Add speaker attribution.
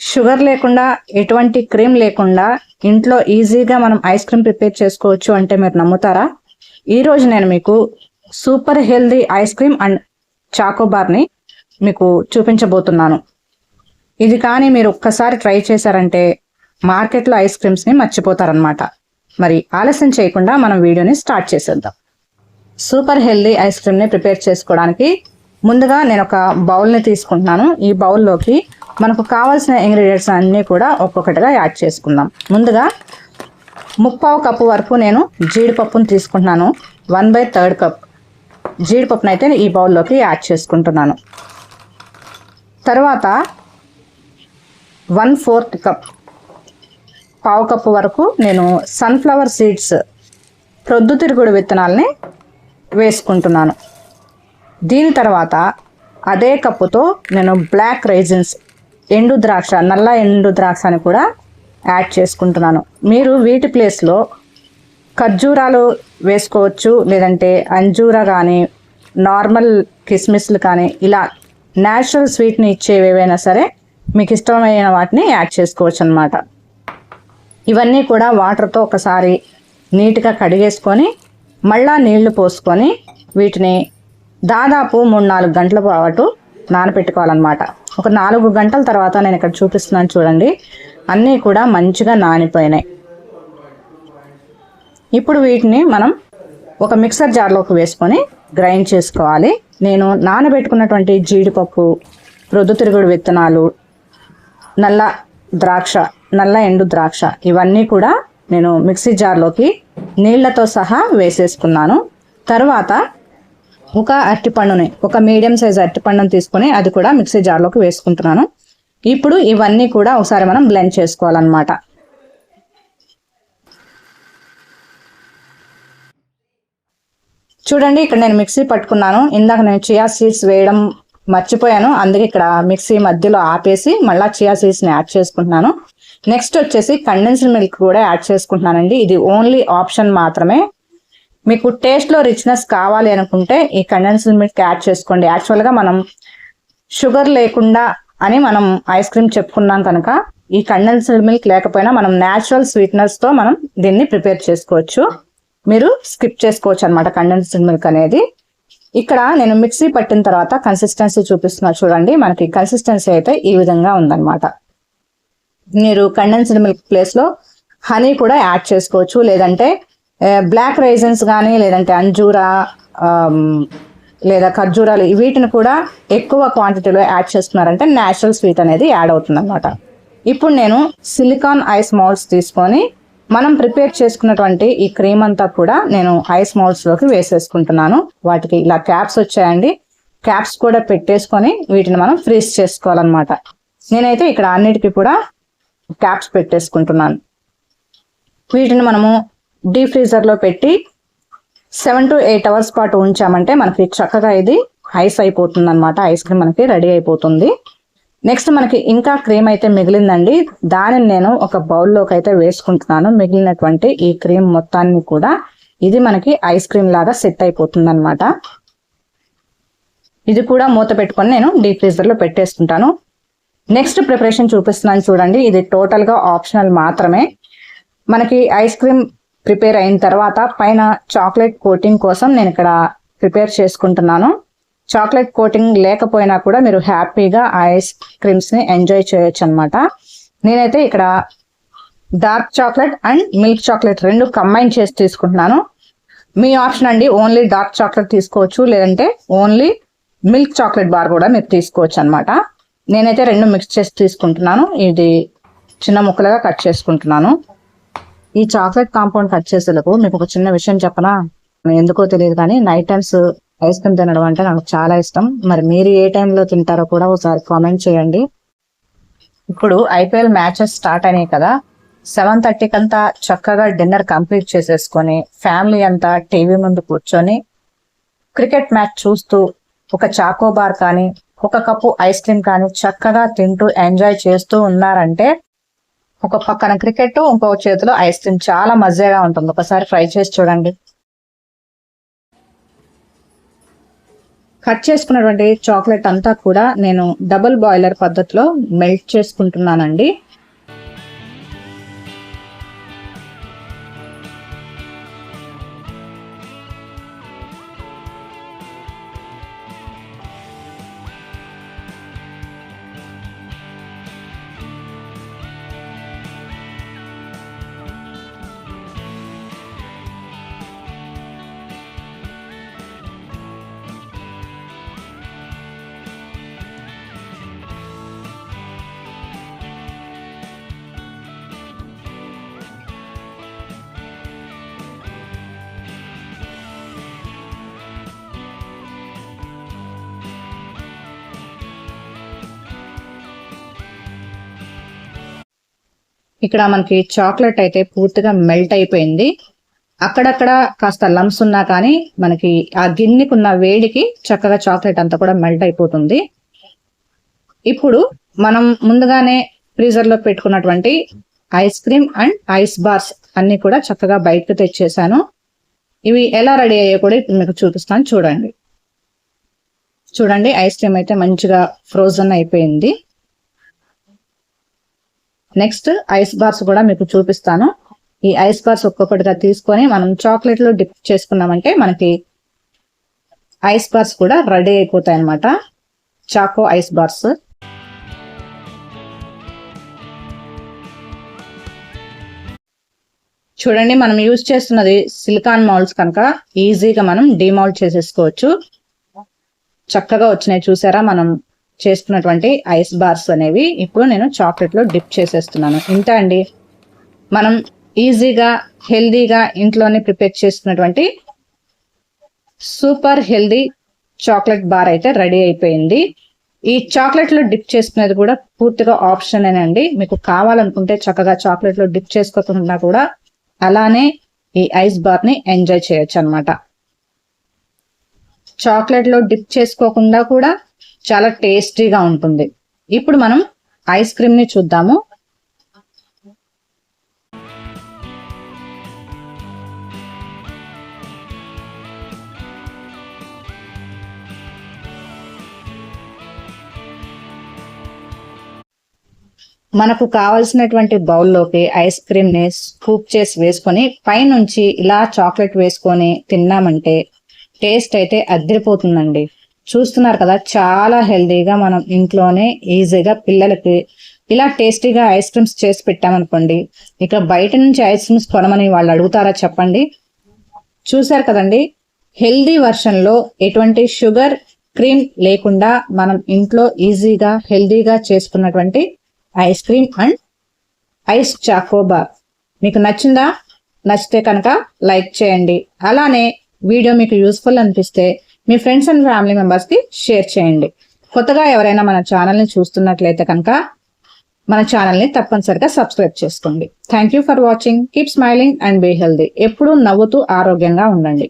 Speaker 1: Sugar లేకుండా ఎటువంటి cream లేకుండా ఇంట్లో ఈజీగా మనం ఐస్ క్రీమ్ ప్రిపేర్ చేసుకోవచ్చు అంటే మీరు నమ్ముతారా? ఈరోజు నేను మీకు super healthy ice cream and చాకోబార్ని మీకు చూపించబోతున్నాను. ఇది కానీ మీరు ఒక్కసారి ట్రై చేశారంటే మార్కెట్లో ఐస్ క్రీమ్స్ని మర్చిపోతారనమాట. మరి ఆలస్యం చేయకుండా మనం వీడియోని స్టార్ట్ చేసేద్దాం. సూపర్ హెల్దీ ఐస్ క్రీమ్ని ప్రిపేర్ చేసుకోవడానికి ముందుగా నేను ఒక బౌల్ని తీసుకుంటున్నాను. ఈ బౌల్లోకి మనకు కావాల్సిన ఇంగ్రీడియంట్స్ అన్నీ కూడా ఒక్కొక్కటిగా యాడ్ చేసుకుందాం. ముందుగా 3/4 కప్పు వరకు నేను జీడిపప్పును తీసుకుంటున్నాను. 1/3 కప్ జీడిపప్పును అయితే ఈ బౌల్లోకి యాడ్ చేసుకుంటున్నాను. తర్వాత 1/4 కప్ 1/2 కప్పు వరకు నేను సన్ఫ్లవర్ సీడ్స్ ప్రొద్దుతిరుగుడు విత్తనాలని వేసుకుంటున్నాను. దీని తర్వాత అదే కప్పుతో నేను బ్లాక్ రైజిన్స్ ఎండు ద్రాక్ష, నల్ల ఎండు ద్రాక్ష అని కూడా యాడ్ చేసుకుంటున్నాను. మీరు వీటి ప్లేస్లో ఖర్జూరాలు వేసుకోవచ్చు, లేదంటే అంజూరా కానీ నార్మల్ కిస్మిస్లు కానీ ఇలా న్యాచురల్ స్వీట్ని ఇచ్చేవి ఏవైనా సరే మీకు ఇష్టమైన వాటిని యాడ్ చేసుకోవచ్చు అన్నమాట. ఇవన్నీ కూడా వాటర్తో ఒకసారి నీట్గా కడిగేసుకొని మళ్ళా నీళ్లు పోసుకొని వీటిని దాదాపు 3-4 గంటల పాటు నానబెట్టుకోవాలన్నమాట. ఒక 4 గంటల తర్వాత నేను ఇక్కడ చూపిస్తున్నాను చూడండి, అన్నీ కూడా మంచిగా నానిపోయినాయి. ఇప్పుడు వీటిని మనం ఒక మిక్సర్ జార్లోకి వేసుకొని గ్రైండ్ చేసుకోవాలి. నేను నానబెట్టుకున్నటువంటి జీడిపప్పు, ప్రొద్దుతిరుగుడు విత్తనాలు, నల్ల ఎండు ద్రాక్ష ఇవన్నీ కూడా నేను మిక్సీ జార్లోకి నీళ్లతో సహా వేసేసుకున్నాను. తర్వాత ఒక మీడియం సైజ్ అరటిపండుని తీసుకొని అది కూడా మిక్సీ జార్లోకి వేసుకుంటున్నాను. ఇప్పుడు ఇవన్నీ కూడా ఒకసారి మనం బ్లెండ్ చేసుకోవాలన్నమాట. చూడండి, ఇక్కడ నేను మిక్సీ పట్టుకున్నాను. ఇందాక నేను చియా సీడ్స్ వేయడం మర్చిపోయాను, అందుకే ఇక్కడ మిక్సీ మధ్యలో ఆపేసి మళ్ళీ చియా సీడ్స్ని యాడ్ చేసుకుంటున్నాను. నెక్స్ట్ వచ్చేసి కండెన్స్డ్ మిల్క్ కూడా యాడ్ చేసుకుంటున్నానండి. ఇది ఓన్లీ ఆప్షన్ మాత్రమే. మీకు టేస్ట్లో రిచ్నెస్ కావాలి అనుకుంటే ఈ కండెన్స్డ్ మిల్క్ యాడ్ చేసుకోండి. యాక్చువల్గా మనం షుగర్ లేకుండా అని మనం ఐస్ క్రీమ్ చెప్పుకున్నాం కనుక ఈ కండెన్స్డ్ మిల్క్ లేకపోయినా మనం న్యాచురల్ స్వీట్నెస్తో మనం దీన్ని ప్రిపేర్ చేసుకోవచ్చు. మీరు స్కిప్ చేసుకోవచ్చు అనమాట కండెన్స్డ్ మిల్క్ అనేది. ఇక్కడ నేను మిక్సీ పట్టిన తర్వాత కన్సిస్టెన్సీ చూపిస్తున్నా చూడండి. మనకి కన్సిస్టెన్సీ అయితే ఈ విధంగా ఉందన్నమాట. మీరు కండెన్స్డ్ మిల్క్ ప్లేస్లో హనీ కూడా యాడ్ చేసుకోవచ్చు, లేదంటే బ్లాక్ రైజన్స్ కానీ లేదంటే అంజూరా లేదా ఖర్జూరాలు వీటిని కూడా ఎక్కువ క్వాంటిటీలో యాడ్ చేస్తున్నారంటే న్యాచురల్ స్వీట్ అనేది యాడ్ అవుతుంది అనమాట. ఇప్పుడు నేను సిలికాన్ ఐస్ మౌల్డ్స్ తీసుకొని మనం ప్రిపేర్ చేసుకున్నటువంటి ఈ క్రీమ్ అంతా కూడా నేను ఐస్ మౌల్డ్స్లోకి వేసేసుకుంటున్నాను. వాటికి ఇలా క్యాప్స్ వచ్చాయండి. క్యాప్స్ కూడా పెట్టేసుకొని వీటిని మనం ఫ్రీజ్ చేసుకోవాలన్నమాట. నేనైతే ఇక్కడ అన్నిటికీ కూడా క్యాప్స్ పెట్టేసుకుంటున్నాను. వీటిని మనము డీప్ ఫ్రీజర్లో పెట్టి 7 to 8 అవర్స్ పాటు ఉంచామంటే మనకి చక్కగా ఇది ఐస్ అయిపోతుంది అనమాట. ఐస్ క్రీమ్ మనకి రెడీ అయిపోతుంది. నెక్స్ట్ మనకి ఇంకా క్రీమ్ అయితే మిగిలిందండి. దానిని నేను ఒక బౌల్లోకి అయితే వేసుకుంటున్నాను. మిగిలినటువంటి ఈ క్రీమ్ మొత్తాన్ని కూడా ఇది మనకి ఐస్ క్రీమ్ లాగా సెట్ అయిపోతుంది అనమాట. ఇది కూడా మూత పెట్టుకొని నేను డీప్ ఫ్రీజర్లో పెట్టేసుకుంటాను. నెక్స్ట్ ప్రిపరేషన్ చూపిస్తున్నాను చూడండి. ఇది టోటల్గా ఆప్షనల్ మాత్రమే. మనకి ఐస్ క్రీమ్ ప్రిపేర్ అయిన తర్వాత పైన చాక్లెట్ కోటింగ్ కోసం నేను ఇక్కడ ప్రిపేర్ చేసుకుంటున్నాను. చాక్లెట్ కోటింగ్ లేకపోయినా కూడా మీరు హ్యాపీగా ఐస్ క్రీమ్స్ని ఎంజాయ్ చేయొచ్చు అనమాట. నేనైతే ఇక్కడ dark chocolate and milk chocolate రెండు కంబైన్ చేసి తీసుకుంటున్నాను. మీ ఆప్షన్ అండి, ఓన్లీ డార్క్ చాక్లెట్ తీసుకోవచ్చు, లేదంటే ఓన్లీ మిల్క్ చాక్లెట్ బార్ కూడా మీరు తీసుకోవచ్చు అనమాట. నేనైతే రెండు మిక్స్ చేసి తీసుకుంటున్నాను. ఇది చిన్న ముక్కలుగా కట్ చేసుకుంటున్నాను. ఈ చాక్లెట్ కాంపౌండ్ కట్ చేసేందుకు మీకు ఒక చిన్న విషయం చెప్పనా, ఎందుకో తెలియదు కానీ నైట్ టైమ్స్ ఐస్ క్రీమ్ తినడం అంటే నాకు చాలా ఇష్టం. మరి మీరు ఏ టైంలో తింటారో కూడా ఒకసారి కామెంట్ చేయండి. ఇప్పుడు ఐపీఎల్ మ్యాచెస్ స్టార్ట్ అయినాయి కదా, 7:30 కంతా చక్కగా డిన్నర్ కంప్లీట్ చేసేసుకొని ఫ్యామిలీ అంతా టీవీ ముందు కూర్చొని క్రికెట్ మ్యాచ్ చూస్తూ ఒక చాకోబార్ కానీ ఒక కప్పు ఐస్ క్రీమ్ కానీ చక్కగా తింటూ ఎంజాయ్ చేస్తూ ఉన్నారంటే ఒక పక్కన క్రికెట్, ఇంకో చేతిలో ఐస్ క్రీమ్ చాలా మజాగా ఉంటుంది. ఒకసారి ట్రై చేసి చూడండి. కట్ చేసుకున్నటువంటి చాక్లెట్ అంతా కూడా నేను డబుల్ బాయిలర్ పద్ధతిలో మెల్ట్ చేసుకుంటున్నానండి. ఇక్కడ మనకి చాక్లెట్ అయితే పూర్తిగా మెల్ట్ అయిపోయింది. అక్కడక్కడ కాస్త లమ్స్ ఉన్నా కానీ మనకి ఆ గిన్నెకున్న వేడికి చక్కగా చాక్లెట్ అంతా కూడా మెల్ట్ అయిపోతుంది. ఇప్పుడు మనం ముందుగానే ఫ్రీజర్ లో పెట్టుకున్నటువంటి ice cream and ice bars అన్ని కూడా చక్కగా బయటకు తెచ్చేసాను. ఇవి ఎలా రెడీ అయ్యాయో కూడా ఇప్పుడు మీకు చూపిస్తాను. చూడండి ఐస్ క్రీమ్ అయితే మంచిగా ఫ్రోజన్ అయిపోయింది. నెక్స్ట్ ఐస్ బార్స్ కూడా మీకు చూపిస్తాను. ఈ ఐస్ బార్స్ ఒక్కొక్కటిగా తీసుకొని మనం చాక్లెట్ లో డిప్ చేసుకున్నామంటే మనకి ఐస్ బార్స్ కూడా రెడీ అయిపోతాయి అన్నమాట. Choco ice bars. చూడండి మనం యూజ్ చేస్తున్నది సిలికాన్ మౌల్డ్స్ కనుక ఈజీగా మనం డిమౌల్డ్ చేసేసుకోవచ్చు. చక్కగా వచ్చినాయి చూసారా మనం చేసుకున్నటువంటి ఐస్ బార్స్ అనేవి. ఇప్పుడు నేను చాక్లెట్ లో డిప్ చేసేస్తున్నాను. ఇంత అండి, మనం ఈజీగా హెల్దీగా ఇంట్లోనే ప్రిపేర్ చేసుకున్నటువంటి సూపర్ హెల్దీ చాక్లెట్ బార్ అయితే రెడీ అయిపోయింది. ఈ చాక్లెట్ లో డిప్ చేసుకునేది కూడా పూర్తిగా ఆప్షన్ అండి. మీకు కావాలనుకుంటే చక్కగా చాక్లెట్ లో డిప్ చేసుకోకుండా కూడా అలానే ఈ ఐస్ బార్ ని ఎంజాయ్ చేయొచ్చు అనమాట. చాక్లెట్ లో డిప్ చేసుకోకుండా కూడా చాలా టేస్టీగా ఉంటుంది. ఇప్పుడు మనం ఐస్ క్రీమ్ ని చూద్దాము. మనకు కావాల్సినటువంటి బౌల్లోకి ఐస్ క్రీమ్ ని స్కూప్ చేసి వేసుకొని పైనుంచి ఇలా చాక్లెట్ వేసుకొని తిన్నామంటే టేస్ట్ అయితే అదిరిపోతుందండి. చూస్తున్నారు కదా, చాలా హెల్దీగా మనం ఇంట్లోనే ఈజీగా పిల్లలకి ఇలా టేస్టీగా ఐస్ క్రీమ్స్ చేసి పెట్టామనుకోండి, ఇక బయట నుంచి ఐస్ క్రీమ్స్ కొనమని వాళ్ళు అడుగుతారా చెప్పండి. చూసారు కదండి, హెల్దీ వర్షన్ లో ఎటువంటి షుగర్ క్రీమ్ లేకుండా మనం ఇంట్లో ఈజీగా హెల్దీగా చేసుకున్నటువంటి ice cream and ice Choco Bar. మీకు నచ్చిందా? నచ్చితే కనుక లైక్ చేయండి. అలానే వీడియో మీకు యూస్ఫుల్ అనిపిస్తే మీ ఫ్రెండ్స్ అండ్ ఫ్యామిలీ మెంబర్స్ కి షేర్ చేయండి. కొత్తగా ఎవరైనా మన ఛానల్ ని చూస్తున్నట్లయితే కనుక మన ఛానల్ ని తప్పనిసరిగా సబ్స్క్రైబ్ చేసుకోండి. Thank you for watching. Keep smiling and be healthy. ఎప్పుడూ నవ్వుతూ ఆరోగ్యంగా ఉండండి.